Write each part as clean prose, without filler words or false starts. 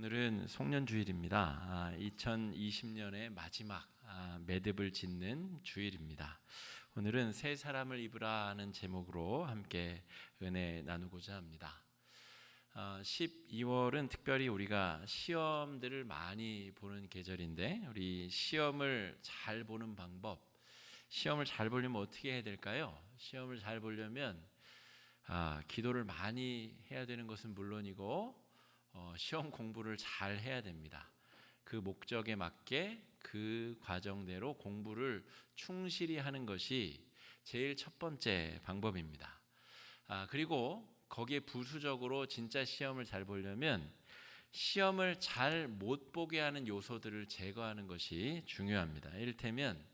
오늘은 송년주일입니다. 2020년의 마지막 매듭을 짓는 주일입니다. 오늘은 새 사람을 입으라 하는 제목으로 함께 은혜 나누고자 합니다. 12월은 특별히 우리가 시험들을 많이 보는 계절인데, 우리 시험을 잘 보는 방법, 시험을 잘 보려면 어떻게 해야 될까요? 시험을 잘 보려면 기도를 많이 해야 되는 것은 물론이고 시험 공부를 잘 해야 됩니다. 그 목적에 맞게 그 과정대로 공부를 충실히 하는 것이 제일 첫 번째 방법입니다. 그리고 거기에 부수적으로 진짜 시험을 잘 보려면 시험을 잘 못 보게 하는 요소들을 제거하는 것이 중요합니다. 이를테면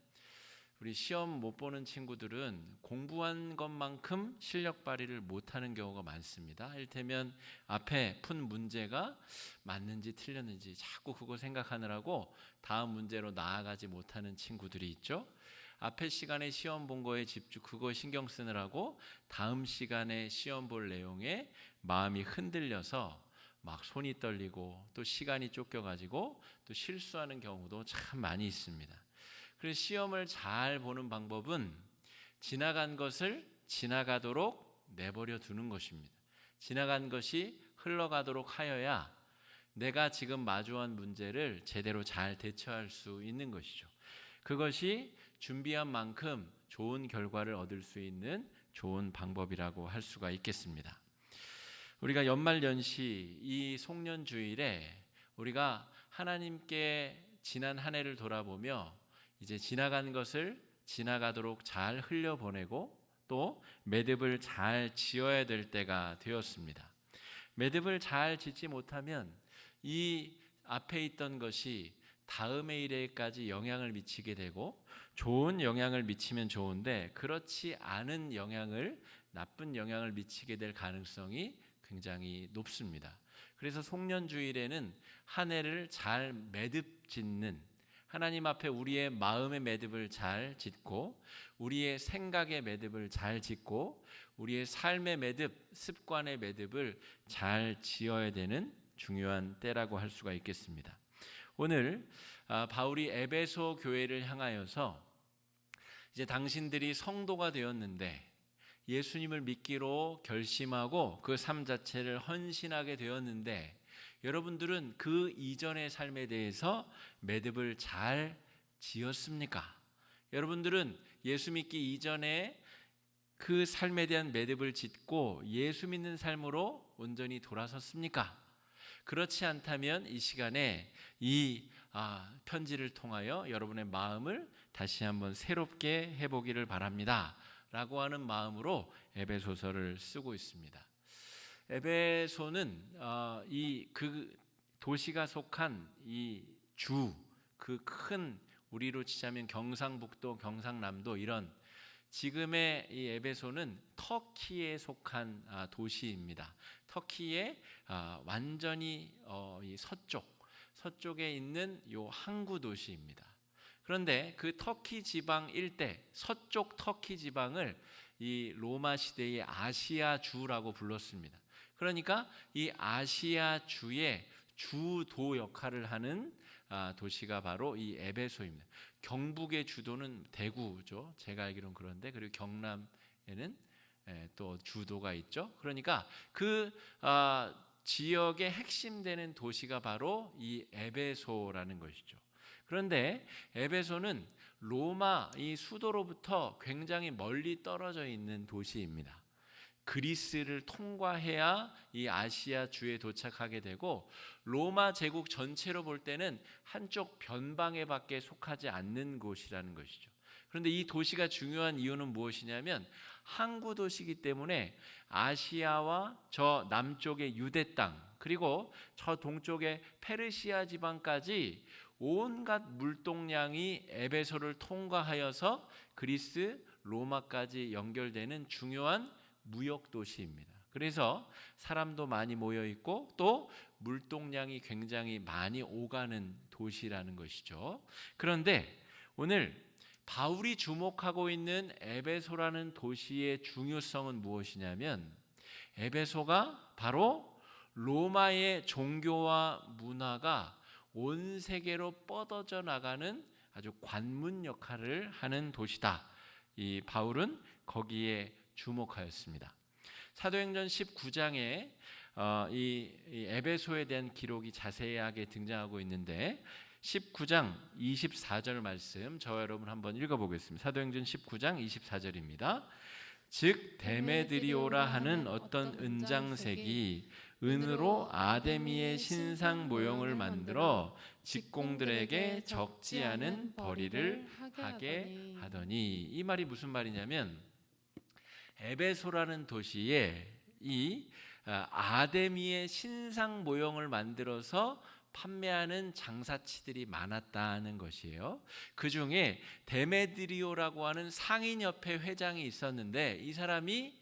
우리 시험 못 보는 친구들은 공부한 것만큼 실력 발휘를 못하는 경우가 많습니다. 이를테면 앞에 푼 문제가 맞는지 틀렸는지 자꾸 그거 생각하느라고 다음 문제로 나아가지 못하는 친구들이 있죠. 앞에 시간에 시험 본 거에 그거 신경 쓰느라고 다음 시간에 시험 볼 내용에 마음이 흔들려서 막 손이 떨리고 또 시간이 쫓겨가지고 또 실수하는 경우도 참 많이 있습니다. 그래서 시험을 잘 보는 방법은 지나간 것을 지나가도록 내버려 두는 것입니다. 지나간 것이 흘러가도록 하여야 내가 지금 마주한 문제를 제대로 잘 대처할 수 있는 것이죠. 그것이 준비한 만큼 좋은 결과를 얻을 수 있는 좋은 방법이라고 할 수가 있겠습니다. 우리가 연말연시 이 송년주일에 우리가 하나님께 지난 한 해를 돌아보며 이제 지나간 것을 지나가도록 잘 흘려보내고 또 매듭을 잘 지어야 될 때가 되었습니다. 매듭을 잘 짓지 못하면 이 앞에 있던 것이 다음의 일에까지 영향을 미치게 되고, 좋은 영향을 미치면 좋은데 그렇지 않은 나쁜 영향을 미치게 될 가능성이 굉장히 높습니다. 그래서 송년주일에는 한 해를 잘 매듭 짓는, 하나님 앞에 우리의 마음의 매듭을 잘 짓고 우리의 생각의 매듭을 잘 짓고 우리의 삶의 매듭, 습관의 매듭을 잘 지어야 되는 중요한 때라고 할 수가 있겠습니다. 오늘 바울이 에베소 교회를 향하여서 이제 당신들이 성도가 되었는데 예수님을 믿기로 결심하고 그 삶 자체를 헌신하게 되었는데, 여러분들은 그 이전의 삶에 대해서 매듭을 잘 지었습니까? 여러분들은 예수 믿기 이전에 그 삶에 대한 매듭을 짓고 예수 믿는 삶으로 온전히 돌아섰습니까? 그렇지 않다면 이 시간에 이 편지를 통하여 여러분의 마음을 다시 한번 새롭게 해보기를 바랍니다 라고 하는 마음으로 에베소서를 쓰고 있습니다. 에베소는 그 도시가 속한 이 그 큰, 우리로 치자면 경상북도, 경상남도, 이런 지금의 이 에베소는 터키에 속한 도시입니다. 터키의 완전히 이 서쪽에 있는 요 항구 도시입니다. 그런데 그 터키 지방 일대, 서쪽 터키 지방을 이 로마 시대의 아시아주라고 불렀습니다. 그러니까 이 아시아주의 주도 역할을 하는 도시가 바로 이 에베소입니다. 경북의 주도는 대구죠. 제가 알기로는 그런데, 그리고 경남에는 또 주도가 있죠. 그러니까 그 지역의 핵심 되는 도시가 바로 이 에베소라는 것이죠. 그런데 에베소는 로마 이 수도로부터 굉장히 멀리 떨어져 있는 도시입니다. 그리스를 통과해야 이 아시아 주에 도착하게 되고, 로마 제국 전체로 볼 때는 한쪽 변방에 밖에 속하지 않는 곳이라는 것이죠. 그런데 이 도시가 중요한 이유는 무엇이냐면, 항구 도시이기 때문에 아시아와 저 남쪽의 유대 땅, 그리고 저 동쪽의 페르시아 지방까지 온갖 물동량이 에베소를 통과하여서 그리스, 로마까지 연결되는 중요한 무역 도시입니다. 그래서 사람도 많이 모여 있고 또 물동량이 굉장히 많이 오가는 도시라는 것이죠. 그런데 오늘 바울이 주목하고 있는 에베소라는 도시의 중요성은 무엇이냐면, 에베소가 바로 로마의 종교와 문화가 온 세계로 뻗어져 나가는 아주 관문 역할을 하는 도시다. 이 바울은 거기에 주목하였습니다. 사도행전 19장에 이 에베소에 대한 기록이 자세하게 등장하고 있는데 19장 24절 말씀 저와 여러분 한번 읽어보겠습니다. 사도행전 19장 24절입니다. 즉 데메드리오라 하는 어떤 은장색이 은으로 아데미의 신상 모형을 만들어 직공들에게 적지 않은 벌이를 하게 하더니, 이 말이 무슨 말이냐면 에베소라는 도시에 이 아데미의 신상 모형을 만들어서 판매하는 장사치들이 많았다는 것이에요. 그 중에 데메드리오라고 하는 상인협회 회장이 있었는데 이 사람이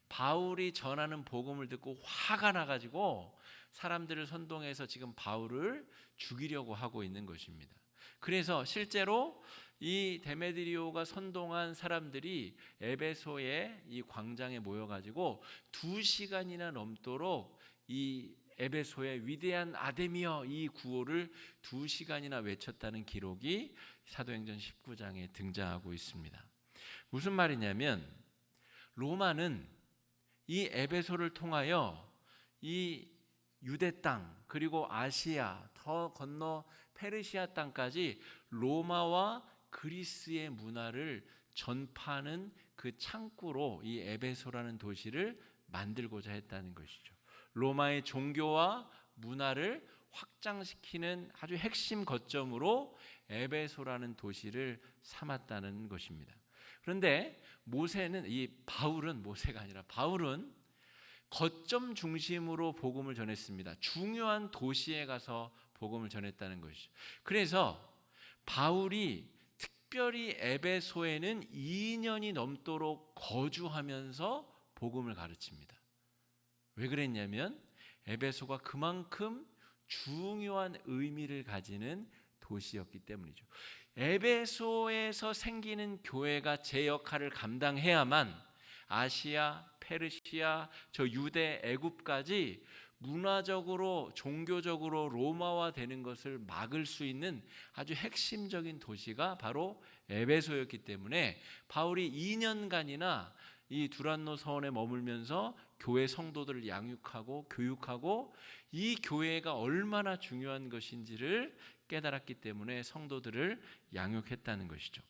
바울이 전하는 복음을 듣고 화가 나가지고 사람들을 선동해서 지금 바울을 죽이려고 하고 있는 것입니다. 그래서 실제로 이 데메드리오가 선동한 사람들이 에베소의 이 광장에 모여가지고 2시간이나 넘도록 이 에베소의 위대한 아데미여 이 구호를 2시간이나 외쳤다는 기록이 사도행전 19장에 등장하고 있습니다. 무슨 말이냐면 로마는 이 에베소를 통하여 이 유대 땅 그리고 아시아 더 건너 페르시아 땅까지 로마와 그리스의 문화를 전파하는 그 창구로 이 에베소라는 도시를 만들고자 했다는 것이죠. 로마의 종교와 문화를 확장시키는 아주 핵심 거점으로 에베소라는 도시를 삼았다는 것입니다. 그런데 모세가 아니라 바울은 거점 중심으로 복음을 전했습니다. 중요한 도시에 가서 복음을 전했다는 것이죠. 그래서 바울이 특별히 에베소에는 2년이 넘도록 거주하면서 복음을 가르칩니다. 왜 그랬냐면 에베소가 그만큼 중요한 의미를 가지는 도시였기 때문이죠. 에베소에서 생기는 교회가 제 역할을 감당해야만 아시아, 페르시아, 저 유대, 애굽까지 문화적으로 종교적으로 로마화 되는 것을 막을 수 있는 아주 핵심적인 도시가 바로 에베소였기 때문에 바울이 2년간이나 이 두란노 서원에 머물면서 교회 성도들을 양육하고 교육하고 이 교회가 얼마나 중요한 것인지를 깨달았기 때문에 성도들을 양육했다는 것이죠.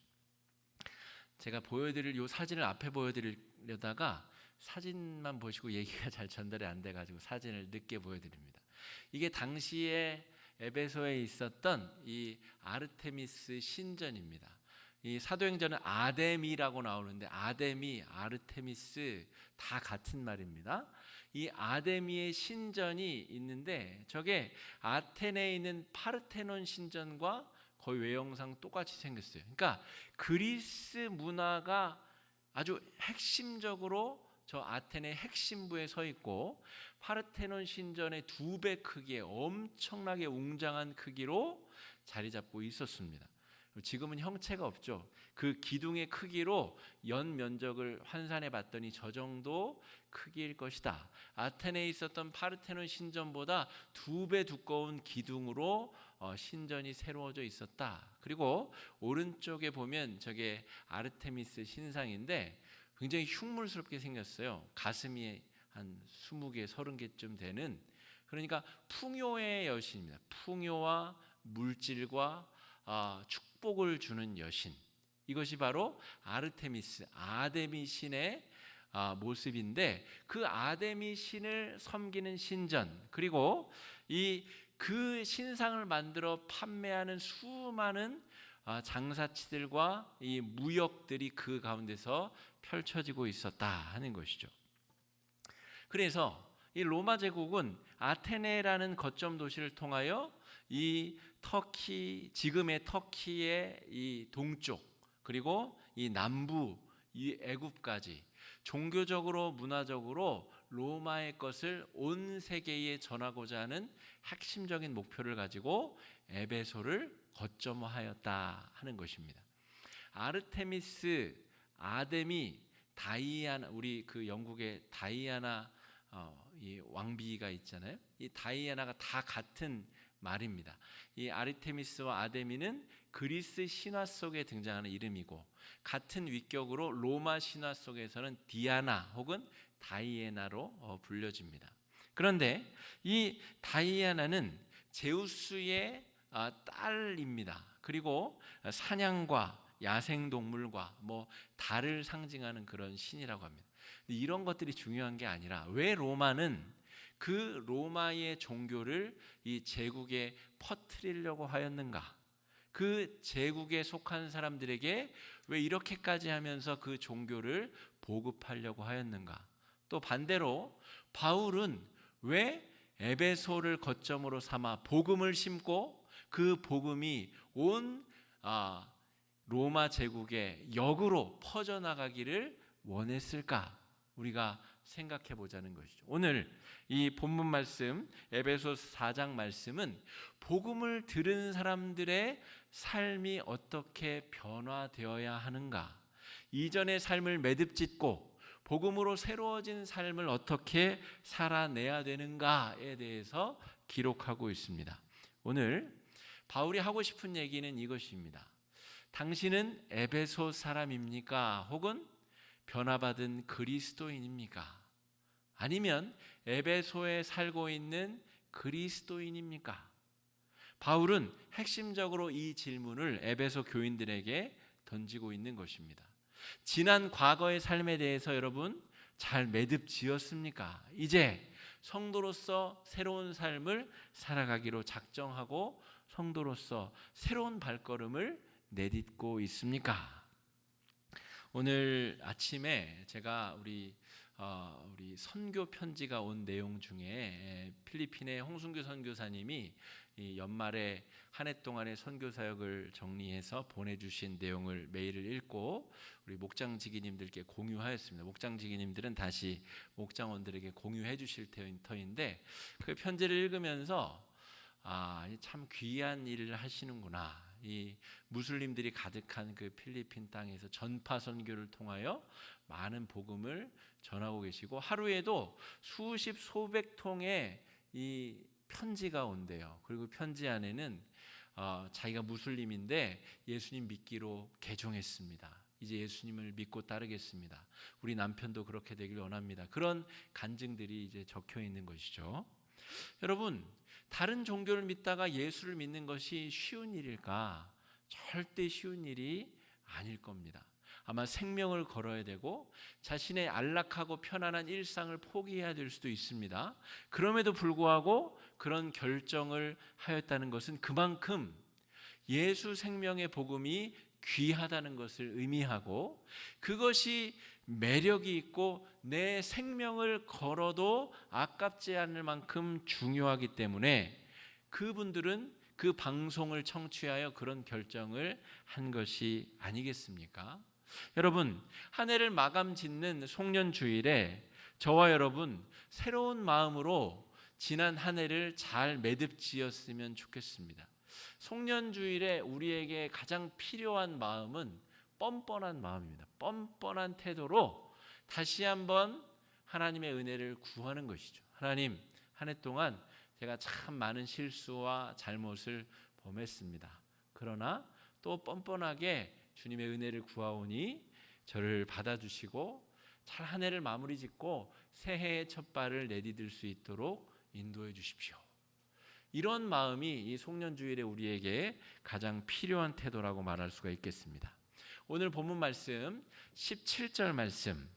제가 보여드릴 이 사진을 앞에 보여드리려다가 사진만 보시고 얘기가 잘 전달이 안 돼가지고 사진을 늦게 보여드립니다. 이게 당시에 에베소에 있었던 이 아르테미스 신전입니다. 이 사도행전은 아데미라고 나오는데 아데미, 아르테미스 다 같은 말입니다. 이 아데미의 신전이 있는데 저게 아테네에 있는 파르테논 신전과 거의 외형상 똑같이 생겼어요. 그러니까 그리스 문화가 아주 핵심적으로 저 아테네 핵심부에 서 있고 파르테논 신전의 2배 크기의 엄청나게 웅장한 크기로 자리 잡고 있었습니다. 지금은 형체가 없죠. 그 기둥의 크기로 연 면적을 환산해 봤더니 저 정도 크기일 것이다. 아테네에 있었던 파르테논 신전보다 2배 두꺼운 기둥으로 신전이 새로워져 있었다. 그리고 오른쪽에 보면 저게 아르테미스 신상인데 굉장히 흉물스럽게 생겼어요. 가슴이 한 20개, 30개쯤 되는, 그러니까 풍요의 여신입니다. 풍요와 물질과 축복을 주는 여신. 이것이 바로 아르테미스, 아데미 신의 모습인데 그 아데미 신을 섬기는 신전, 그리고 그 신상을 만들어 판매하는 수많은 장사치들과 이 무역들이 그 가운데서 펼쳐지고 있었다 하는 것이죠. 그래서 이 로마 제국은 아테네라는 거점 도시를 통하여 이 터키, 지금의 터키의 이 동쪽 그리고 이 남부 이 애굽까지 종교적으로 문화적으로 로마의 것을 온 세계에 전하고자 하는 핵심적인 목표를 가지고 에베소를 거점화하였다 하는 것입니다. 아르테미스, 아데미, 다이아나, 우리 그 영국의 다이아나 이 왕비가 있잖아요. 이 다이애나가 다 같은 말입니다. 이 아르테미스와 아데미는 그리스 신화 속에 등장하는 이름이고, 같은 위격으로 로마 신화 속에서는 디아나 혹은 다이애나로 불려집니다. 그런데 이 다이애나는 제우스의 딸입니다. 그리고 사냥과 야생동물과 달을 상징하는 그런 신이라고 합니다. 이런 것들이 중요한 게 아니라, 왜 로마는 그 로마의 종교를 이 제국에 퍼뜨리려고 하였는가? 그 제국에 속한 사람들에게 왜 이렇게까지 하면서 그 종교를 보급하려고 하였는가? 또 반대로 바울은 왜 에베소를 거점으로 삼아 복음을 심고 그 복음이 온 로마 제국의 역으로 퍼져나가기를 원했을까? 우리가 생각해 보자는 것이죠. 오늘 이 본문 말씀, 에베소 4장 말씀은 복음을 들은 사람들의 삶이 어떻게 변화되어야 하는가, 이전의 삶을 매듭짓고 복음으로 새로워진 삶을 어떻게 살아내야 되는가에 대해서 기록하고 있습니다. 오늘 바울이 하고 싶은 얘기는 이것입니다. 당신은 에베소 사람입니까? 혹은 변화받은 그리스도인입니까? 아니면 에베소에 살고 있는 그리스도인입니까? 바울은 핵심적으로 이 질문을 에베소 교인들에게 던지고 있는 것입니다. 지난 과거의 삶에 대해서 여러분 잘 매듭 지었습니까? 이제 성도로서 새로운 삶을 살아가기로 작정하고 성도로서 새로운 발걸음을 내딛고 있습니까? 오늘 아침에 제가 우리 선교 편지가 온 내용 중에 필리핀의 홍순규 선교사님이 이 연말에 한 해 동안의 선교 사역을 정리해서 보내주신 내용을 메일을 읽고 우리 목장지기님들께 공유하였습니다. 목장지기님들은 다시 목장원들에게 공유해 주실 터인데, 그 편지를 읽으면서 참 귀한 일을 하시는구나. 이 무슬림들이 가득한 그 필리핀 땅에서 전파 선교를 통하여 많은 복음을 전하고 계시고, 하루에도 수십 수백 통의 이 편지가 온대요. 그리고 편지 안에는 자기가 무슬림인데 예수님 믿기로 개종했습니다. 이제 예수님을 믿고 따르겠습니다. 우리 남편도 그렇게 되길 원합니다. 그런 간증들이 이제 적혀 있는 것이죠. 여러분, 다른 종교를 믿다가 예수를 믿는 것이 쉬운 일일까? 절대 쉬운 일이 아닐 겁니다. 아마 생명을 걸어야 되고 자신의 안락하고 편안한 일상을 포기해야 될 수도 있습니다. 그럼에도 불구하고 그런 결정을 하였다는 것은 그만큼 예수 생명의 복음이 귀하다는 것을 의미하고, 그것이 매력이 있고 내 생명을 걸어도 아깝지 않을 만큼 중요하기 때문에 그분들은 그 방송을 청취하여 그런 결정을 한 것이 아니겠습니까? 여러분, 한 해를 마감 짓는 송년주일에 저와 여러분 새로운 마음으로 지난 한 해를 잘 매듭 지었으면 좋겠습니다. 송년주일에 우리에게 가장 필요한 마음은 뻔뻔한 마음입니다. 뻔뻔한 태도로 다시 한번 하나님의 은혜를 구하는 것이죠. 하나님, 한 해 동안 제가 참 많은 실수와 잘못을 범했습니다. 그러나 또 뻔뻔하게 주님의 은혜를 구하오니 저를 받아주시고 잘 한 해를 마무리 짓고 새해의 첫 발을 내디딜 수 있도록 인도해 주십시오. 이런 마음이 이 송년주일에 우리에게 가장 필요한 태도라고 말할 수가 있겠습니다. 오늘 본문 말씀 17절 말씀,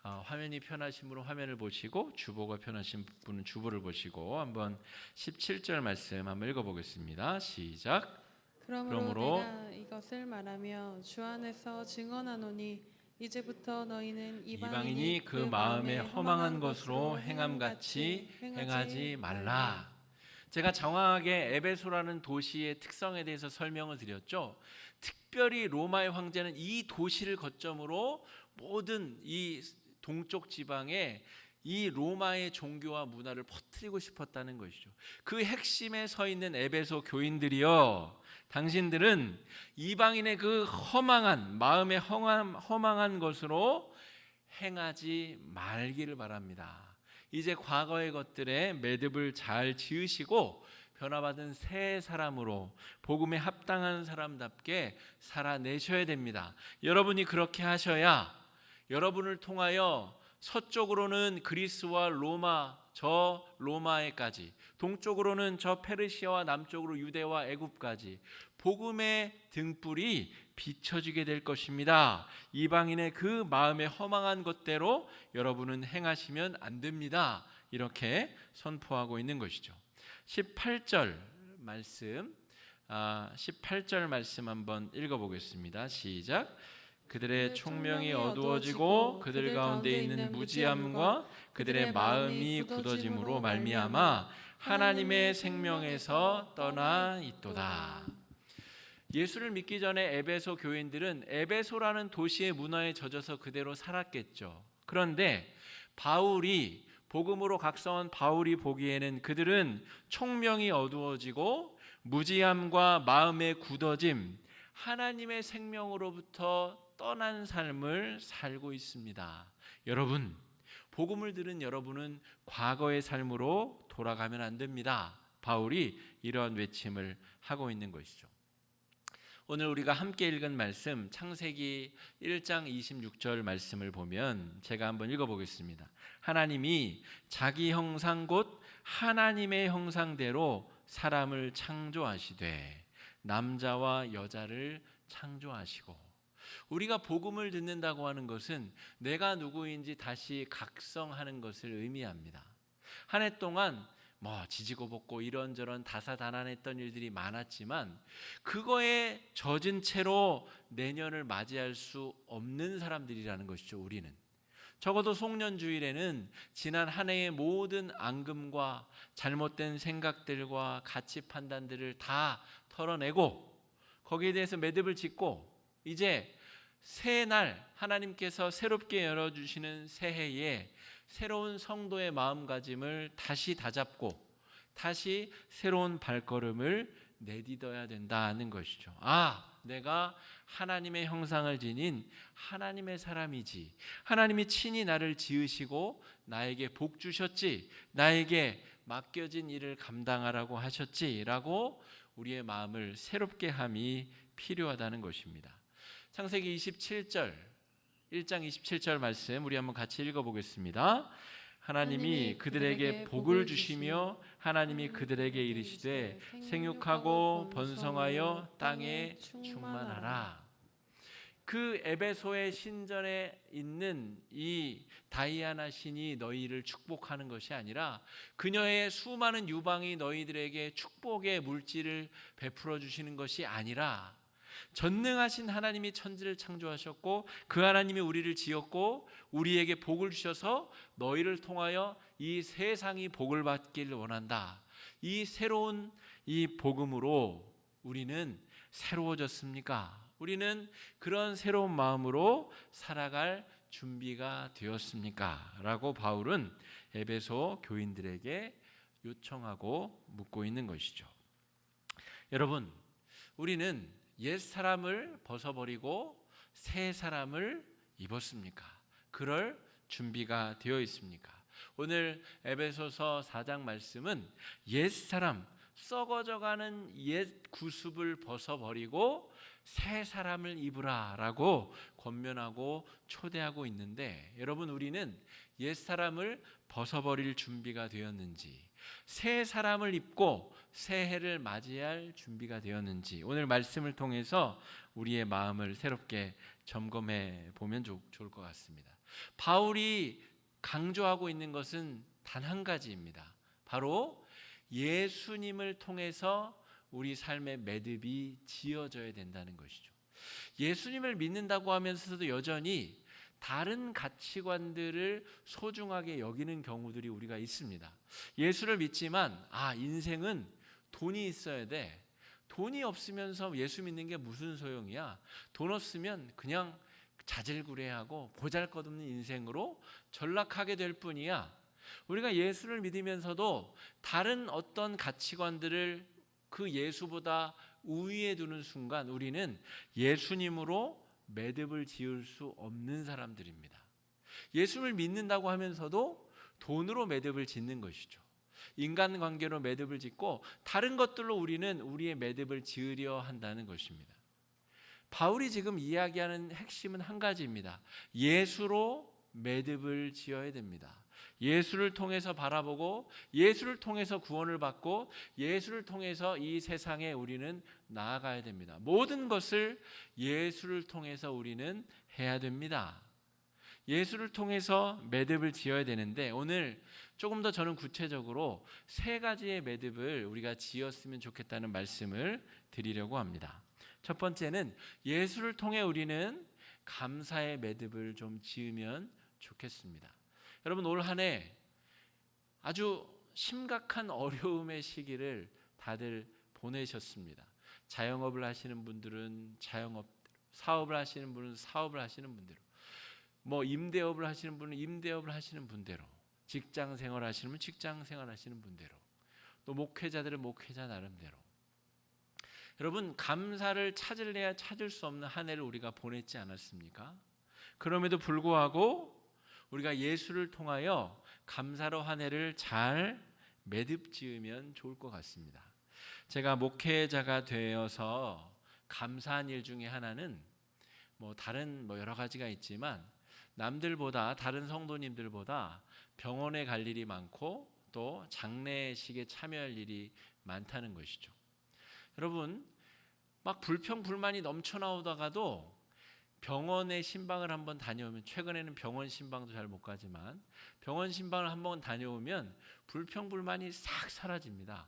화면이 편하신 분은 화면을 보시고 주보가 편하신 분은 주보를 보시고 한번 17절 말씀 한번 읽어보겠습니다. 시작. 그러므로 내가 이것을 말하며 주 안에서 증언하노니 이제부터 너희는 이방인이 그 마음에 허망한 것으로 행함같이 행하지 말라. 제가 장황하게 에베소라는 도시의 특성에 대해서 설명을 드렸죠. 특별히 로마의 황제는 이 도시를 거점으로 모든 이 동쪽 지방에 이 로마의 종교와 문화를 퍼뜨리고 싶었다는 것이죠. 그 핵심에 서 있는 에베소 교인들이여, 당신들은 이방인의 그 허망한 마음에 허망한 것으로 행하지 말기를 바랍니다. 이제 과거의 것들에 매듭을 잘 지으시고 변화받은 새 사람으로 복음에 합당한 사람답게 살아내셔야 됩니다. 여러분이 그렇게 하셔야 여러분을 통하여 서쪽으로는 그리스와 로마, 저 로마에까지, 동쪽으로는 저 페르시아와 남쪽으로 유대와 애굽까지 복음의 등불이 비춰지게 될 것입니다. 이방인의 그 마음에 허망한 것대로 여러분은 행하시면 안 됩니다. 이렇게 선포하고 있는 것이죠. 18절 말씀 18절 말씀 한번 읽어보겠습니다. 시작. 그들의 총명이 어두워지고 그들 가운데 있는 무지함과 그들의 마음이 굳어짐으로 말미암아 하나님의 생명에서 떠나 있도다. 예수를 믿기 전에 에베소 교인들은 에베소라는 도시의 문화에 젖어서 그대로 살았겠죠. 그런데 바울이 복음으로 각성한 바울이 보기에는 그들은 총명이 어두워지고 무지함과 마음의 굳어짐, 하나님의 생명으로부터 떠난 삶을 살고 있습니다. 여러분, 복음을 들은 여러분은 과거의 삶으로 돌아가면 안 됩니다. 바울이 이러한 외침을 하고 있는 것이죠. 오늘 우리가 함께 읽은 말씀 창세기 1장 26절 말씀을 보면 제가 한번 읽어보겠습니다. 하나님이 자기 형상 곧 하나님의 형상대로 사람을 창조하시되 남자와 여자를 창조하시고, 우리가 복음을 듣는다고 하는 것은 내가 누구인지 다시 각성하는 것을 의미합니다. 한 해 동안 지지고 볶고 이런저런 다사다난했던 일들이 많았지만 그거에 젖은 채로 내년을 맞이할 수 없는 사람들이라는 것이죠. 우리는 적어도 송년주일에는 지난 한 해의 모든 앙금과 잘못된 생각들과 가치 판단들을 다 털어내고 거기에 대해서 매듭을 짓고 이제 새 날 하나님께서 새롭게 열어주시는 새해에 새로운 성도의 마음가짐을 다시 다잡고 다시 새로운 발걸음을 내딛어야 된다는 것이죠. 내가 하나님의 형상을 지닌 하나님의 사람이지, 하나님이 친히 나를 지으시고 나에게 복 주셨지, 나에게 맡겨진 일을 감당하라고 하셨지 라고 우리의 마음을 새롭게 함이 필요하다는 것입니다. 창세기 1장 27절 말씀 우리 한번 같이 읽어보겠습니다. 하나님이 그들에게 복을 주시며 하나님이 그들에게 이르시되 생육하고 번성하여 땅에 충만하라. 그 에베소의 신전에 있는 이 다이아나 신이 너희를 축복하는 것이 아니라 그녀의 수많은 유방이 너희들에게 축복의 물질을 베풀어 주시는 것이 아니라 전능하신 하나님이 천지를 창조하셨고 그 하나님이 우리를 지었고 우리에게 복을 주셔서 너희를 통하여 이 세상이 복을 받기를 원한다. 이 새로운 이 복음으로 우리는 새로워졌습니까? 우리는 그런 새로운 마음으로 살아갈 준비가 되었습니까? 라고 바울은 에베소 교인들에게 요청하고 묻고 있는 것이죠. 여러분, 우리는 옛 사람을 벗어버리고 새 사람을 입었습니까? 그럴 준비가 되어 있습니까? 오늘 에베소서 4장 말씀은 옛 사람, 썩어져가는 옛 구습을 벗어버리고 새 사람을 입으라 라고 권면하고 초대하고 있는데, 여러분, 우리는 옛 사람을 벗어버릴 준비가 되었는지, 새 사람을 입고 새해를 맞이할 준비가 되었는지 오늘 말씀을 통해서 우리의 마음을 새롭게 점검해 보면 좋을 것 같습니다. 바울이 강조하고 있는 것은 단 한 가지입니다. 바로 예수님을 통해서 우리 삶의 매듭이 지어져야 된다는 것이죠. 예수님을 믿는다고 하면서도 여전히 다른 가치관들을 소중하게 여기는 경우들이 우리가 있습니다. 예수를 믿지만 인생은 돈이 있어야 돼. 돈이 없으면서 예수 믿는 게 무슨 소용이야. 돈 없으면 그냥 자질구레하고 보잘것없는 인생으로 전락하게 될 뿐이야. 우리가 예수를 믿으면서도 다른 어떤 가치관들을 그 예수보다 우위에 두는 순간 우리는 예수님으로 매듭을 지을 수 없는 사람들입니다. 예수를 믿는다고 하면서도 돈으로 매듭을 짓는 것이죠. 인간관계로 매듭을 짓고 다른 것들로 우리는 우리의 매듭을 지으려 한다는 것입니다. 바울이 지금 이야기하는 핵심은 한 가지입니다. 예수로 매듭을 지어야 됩니다. 예수를 통해서 바라보고 예수를 통해서 구원을 받고 예수를 통해서 이 세상에 우리는 나아가야 됩니다. 모든 것을 예수를 통해서 우리는 해야 됩니다. 예수를 통해서 매듭을 지어야 되는데 오늘 조금 더 저는 구체적으로 세 가지의 매듭을 우리가 지었으면 좋겠다는 말씀을 드리려고 합니다. 첫 번째는 예수를 통해 우리는 감사의 매듭을 좀 지으면 좋겠습니다. 여러분 올 한 해 아주 심각한 어려움의 시기를 다들 보내셨습니다. 자영업을 하시는 분들은 자영업, 사업을 하시는 분은 사업을 하시는 분대로, 임대업을 하시는 분은 임대업을 하시는 분대로, 직장 생활 하시는 분은 직장 생활 하시는 분대로, 또 목회자들은 목회자 나름대로. 여러분 감사를 찾을래야 찾을 수 없는 한 해를 우리가 보냈지 않았습니까? 그럼에도 불구하고 우리가 예수를 통하여 감사로 한 해를 잘 매듭 지으면 좋을 것 같습니다. 제가 목회자가 되어서 감사한 일 중에 하나는 다른 여러 가지가 있지만 남들보다 다른 성도님들보다 병원에 갈 일이 많고 또 장례식에 참여할 일이 많다는 것이죠. 여러분 막 불평불만이 넘쳐나오다가도 병원에 신방을 한번 다녀오면, 최근에는 병원 신방도 잘 못 가지만 병원 신방을 한번 다녀오면 불평불만이 싹 사라집니다.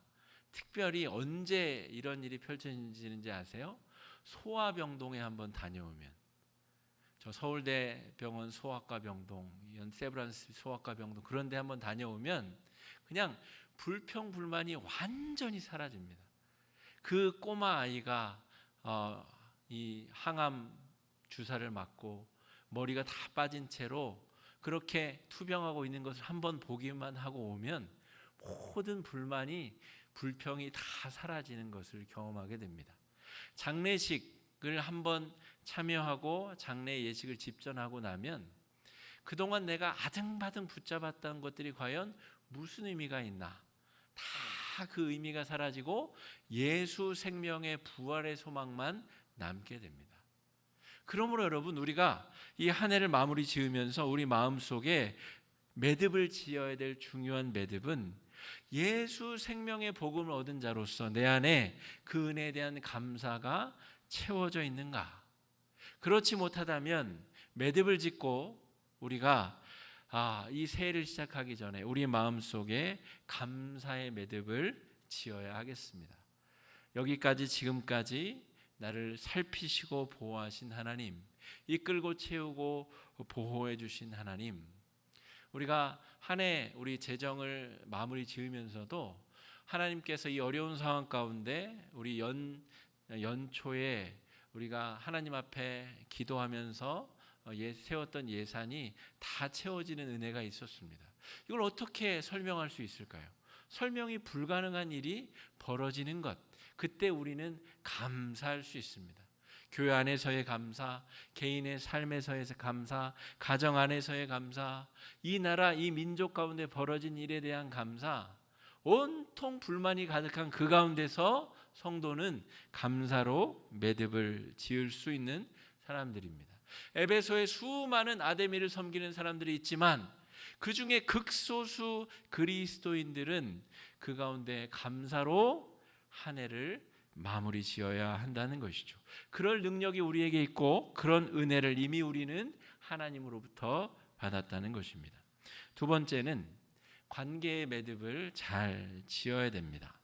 특별히 언제 이런 일이 펼쳐지는지 아세요? 소아병동에 한번 다녀오면, 저 서울대 병원 소아과 병동, 세브란스 소아과 병동 그런 데 한번 다녀오면 그냥 불평불만이 완전히 사라집니다. 그 꼬마 아이가 이 항암 주사를 맞고 머리가 다 빠진 채로 그렇게 투병하고 있는 것을 한번 보기만 하고 오면 모든 불평이 다 사라지는 것을 경험하게 됩니다. 장례식을 한번 참여하고 장례 예식을 집전하고 나면 그동안 내가 아등바등 붙잡았던 것들이 과연 무슨 의미가 있나, 다 그 의미가 사라지고 예수 생명의 부활의 소망만 남게 됩니다. 그러므로 여러분 우리가 이 한 해를 마무리 지으면서 우리 마음속에 매듭을 지어야 될 중요한 매듭은 예수 생명의 복음을 얻은 자로서 내 안에 그 은혜에 대한 감사가 채워져 있는가? 그렇지 못하다면 매듭을 짓고 우리가 이 새해를 시작하기 전에 우리 마음속에 감사의 매듭을 지어야 하겠습니다. 여기까지 지금까지 나를 살피시고 보호하신 하나님, 이끌고 채우고 보호해 주신 하나님, 우리가 한 해 우리 재정을 마무리 지으면서도 하나님께서 이 어려운 상황 가운데 우리 연초에 우리가 하나님 앞에 기도하면서 세웠던 예산이 다 채워지는 은혜가 있었습니다. 이걸 어떻게 설명할 수 있을까요? 설명이 불가능한 일이 벌어지는 것, 그때 우리는 감사할 수 있습니다. 교회 안에서의 감사, 개인의 삶에서의 감사, 가정 안에서의 감사, 이 나라, 이 민족 가운데 벌어진 일에 대한 감사, 온통 불만이 가득한 그 가운데서 성도는 감사로 매듭을 지을 수 있는 사람들입니다. 에베소에 수많은 아데미를 섬기는 사람들이 있지만 그 중에 극소수 그리스도인들은 그 가운데 감사로 한 해를 마무리 지어야 한다는 것이죠. 그럴 능력이 우리에게 있고 그런 은혜를 이미 우리는 하나님으로부터 받았다는 것입니다. 두 번째는 관계의 매듭을 잘 지어야 됩니다.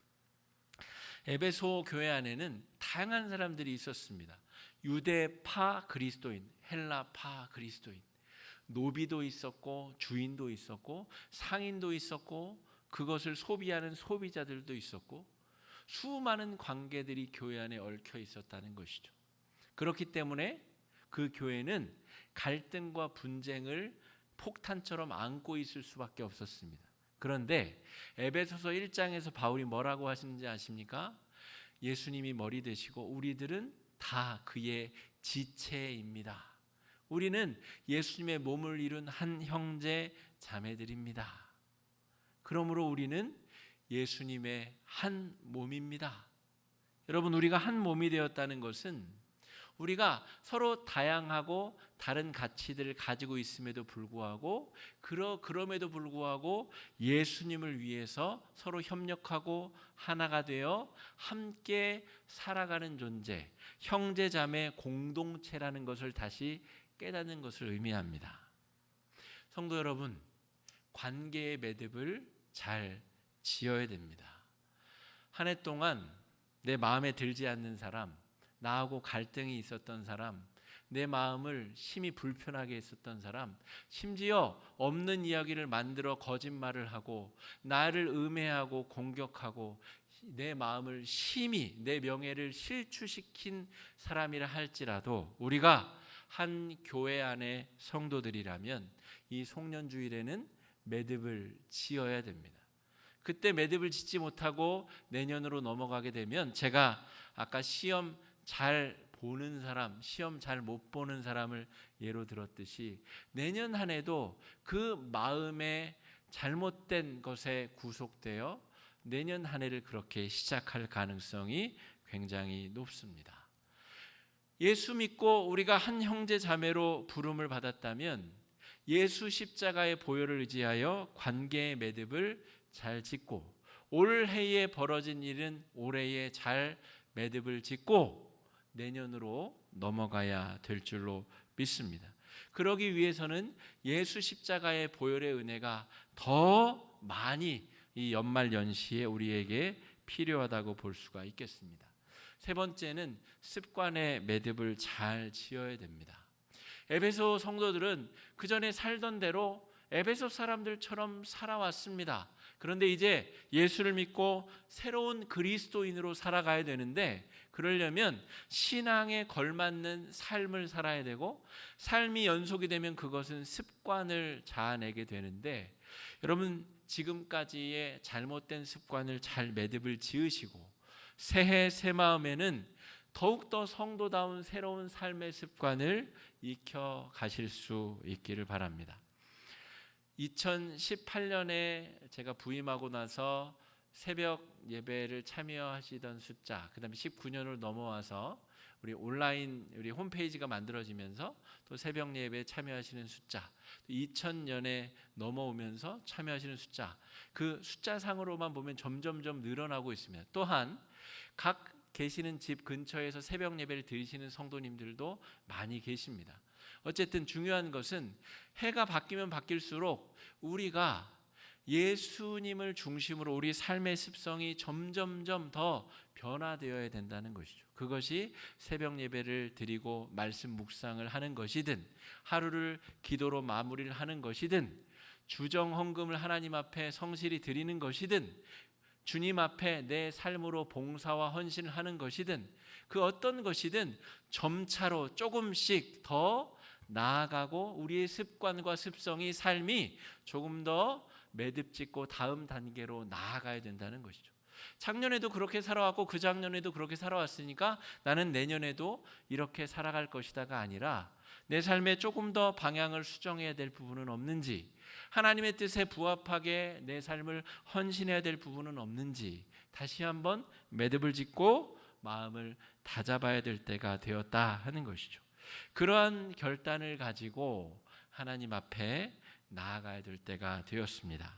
에베소 교회 안에는 다양한 사람들이 있었습니다. 유대파 그리스도인, 헬라파 그리스도인, 노비도 있었고 주인도 있었고 상인도 있었고 그것을 소비하는 소비자들도 있었고 수많은 관계들이 교회 안에 얽혀 있었다는 것이죠. 그렇기 때문에 그 교회는 갈등과 분쟁을 폭탄처럼 안고 있을 수밖에 없었습니다. 그런데 에베소서 1장에서 바울이 뭐라고 하시는지 아십니까? 예수님이 머리 되시고 우리들은 다 그의 지체입니다. 우리는 예수님의 몸을 이룬 한 형제 자매들입니다. 그러므로 우리는 예수님의 한 몸입니다. 여러분, 우리가 한 몸이 되었다는 것은 우리가 서로 다양하고 다른 가치들을 가지고 있음에도 불구하고 그럼에도 불구하고 예수님을 위해서 서로 협력하고 하나가 되어 함께 살아가는 존재, 형제자매 공동체라는 것을 다시 깨닫는 것을 의미합니다. 성도 여러분, 관계의 매듭을 잘 지어야 됩니다. 한 해 동안 내 마음에 들지 않는 사람, 나하고 갈등이 있었던 사람, 내 마음을 심히 불편하게 했었던 사람, 심지어 없는 이야기를 만들어 거짓말을 하고 나를 음해하고 공격하고 내 마음을 심히 내 명예를 실추시킨 사람이라 할지라도 우리가 한 교회 안의 성도들이라면 이 송년주일에는 매듭을 지어야 됩니다. 그때 매듭을 짓지 못하고 내년으로 넘어가게 되면 제가 아까 시험 잘 보는 사람, 시험 잘 못 보는 사람을 예로 들었듯이 내년 한 해도 그 마음의 잘못된 것에 구속되어 내년 한 해를 그렇게 시작할 가능성이 굉장히 높습니다. 예수 믿고 우리가 한 형제 자매로 부름을 받았다면 예수 십자가의 보혈을 의지하여 관계의 매듭을 잘 짓고 올해에 벌어진 일은 올해에 잘 매듭을 짓고 내년으로 넘어가야 될 줄로 믿습니다. 그러기 위해서는 예수 십자가의 보혈의 은혜가 더 많이 이 연말 연시에 우리에게 필요하다고 볼 수가 있겠습니다. 세 번째는 습관의 매듭을 잘 지어야 됩니다. 에베소 성도들은 그 전에 살던 대로 에베소 사람들처럼 살아왔습니다. 그런데 이제 예수를 믿고 새로운 그리스도인으로 살아가야 되는데 그러려면 신앙에 걸맞는 삶을 살아야 되고 삶이 연속이 되면 그것은 습관을 자아내게 되는데 여러분 지금까지의 잘못된 습관을 잘 매듭을 지으시고 새해 새 마음에는 더욱더 성도다운 새로운 삶의 습관을 익혀 가실 수 있기를 바랍니다. 2018년에 제가 부임하고 나서 새벽 예배를 참여하시던 숫자, 그 다음에 19년으로 넘어와서 우리 온라인 우리 홈페이지가 만들어지면서 또 새벽 예배에 참여하시는 숫자, 2000년에 넘어오면서 참여하시는 숫자, 그 숫자상으로만 보면 점점점 늘어나고 있습니다. 또한 각 계시는 집 근처에서 새벽 예배를 드리시는 성도님들도 많이 계십니다. 어쨌든 중요한 것은 해가 바뀌면 바뀔수록 우리가 예수님을 중심으로 우리 삶의 습성이 점점점 더 변화되어야 된다는 것이죠. 그것이 새벽 예배를 드리고 말씀 묵상을 하는 것이든 하루를 기도로 마무리를 하는 것이든 주정 헌금을 하나님 앞에 성실히 드리는 것이든 주님 앞에 내 삶으로 봉사와 헌신을 하는 것이든 그 어떤 것이든 점차로 조금씩 더 나아가고 우리의 습관과 습성이 삶이 조금 더 매듭짓고 다음 단계로 나아가야 된다는 것이죠. 작년에도 그렇게 살아왔고 그 작년에도 그렇게 살아왔으니까 나는 내년에도 이렇게 살아갈 것이다가 아니라 내 삶에 조금 더 방향을 수정해야 될 부분은 없는지, 하나님의 뜻에 부합하게 내 삶을 헌신해야 될 부분은 없는지 다시 한번 매듭을 짓고 마음을 다잡아야 될 때가 되었다 하는 것이죠. 그러한 결단을 가지고 하나님 앞에 나아가야 될 때가 되었습니다.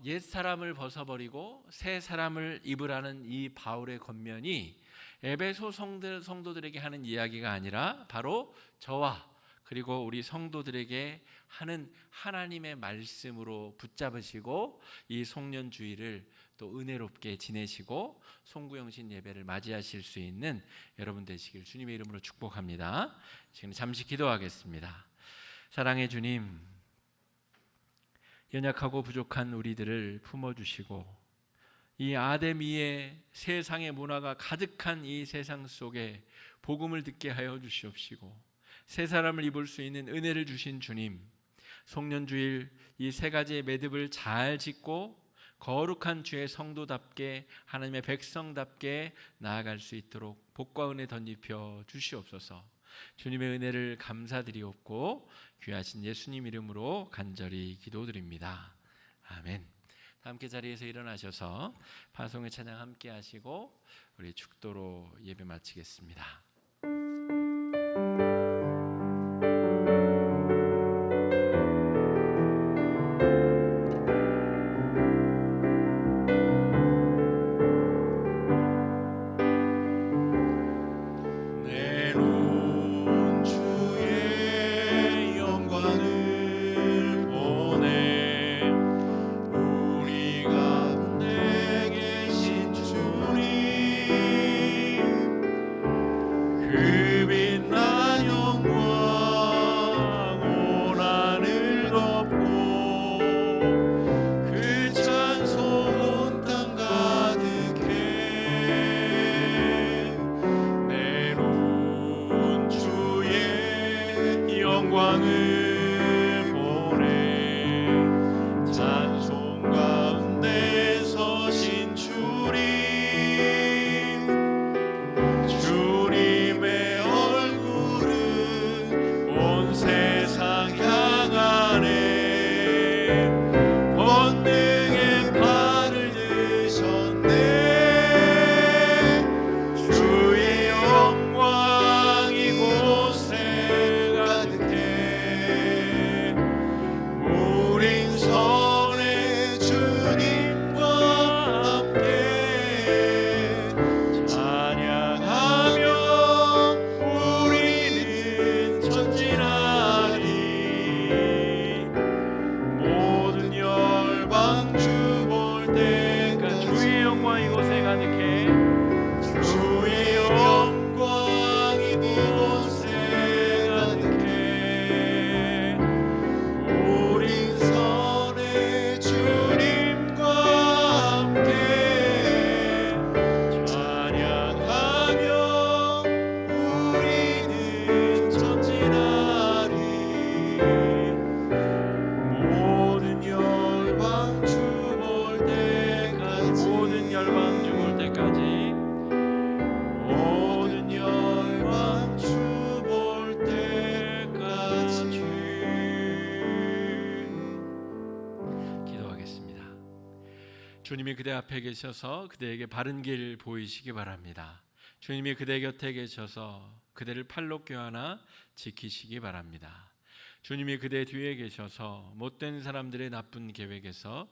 옛 사람을 벗어버리고 새 사람을 입으라는 이 바울의 권면이 에베소 성도들에게 하는 이야기가 아니라 바로 저와 그리고 우리 성도들에게 하는 하나님의 말씀으로 붙잡으시고 이 송년주일을 또 은혜롭게 지내시고 송구영신 예배를 맞이하실 수 있는 여러분 되시길 주님의 이름으로 축복합니다. 지금 잠시 기도하겠습니다. 사랑의 주님, 연약하고 부족한 우리들을 품어주시고 이 아데미의 세상의 문화가 가득한 이 세상 속에 복음을 듣게 하여 주시옵시고 새 사람을 입을 수 있는 은혜를 주신 주님, 송년주일 이 세 가지의 매듭을 잘 짓고 거룩한 주의 성도답게 하나님의 백성답게 나아갈 수 있도록 복과 은혜 덧입혀 주시옵소서. 주님의 은혜를 감사드리옵고 귀하신 예수님 이름으로 간절히 기도드립니다. 아멘. 다 함께 자리에서 일어나셔서 파송의 찬양 함께 하시고 우리 축도로 예배 마치겠습니다. 영광을 보내 찬송 가운데 서신 주님의 얼굴은 온 세상 향하네 권능의 팔을 드셨네 주의 영광 이곳에 가득해 우린 선의 주님과 함께 찬양하며 우리는 전진하리 모든 열방 주 볼 때까지 주의 영광 이곳에 가득해 주의 영광 이곳에 가득해 우린 선의 주님과 함께 찬양하며 우리는 전진하리 모든 열방 주 볼 때까지 모든 열방 주 볼 때까지 모든 열방 주 볼 때까지 기도하겠습니다. 주님이 그대 앞에 계셔서 그대에게 바른 길 보이시기 바랍니다. 주님이 그대 곁에 계셔서 그대를 팔로 껴안아 지키시기 바랍니다. 주님이 그대 뒤에 계셔서 못된 사람들의 나쁜 계획에서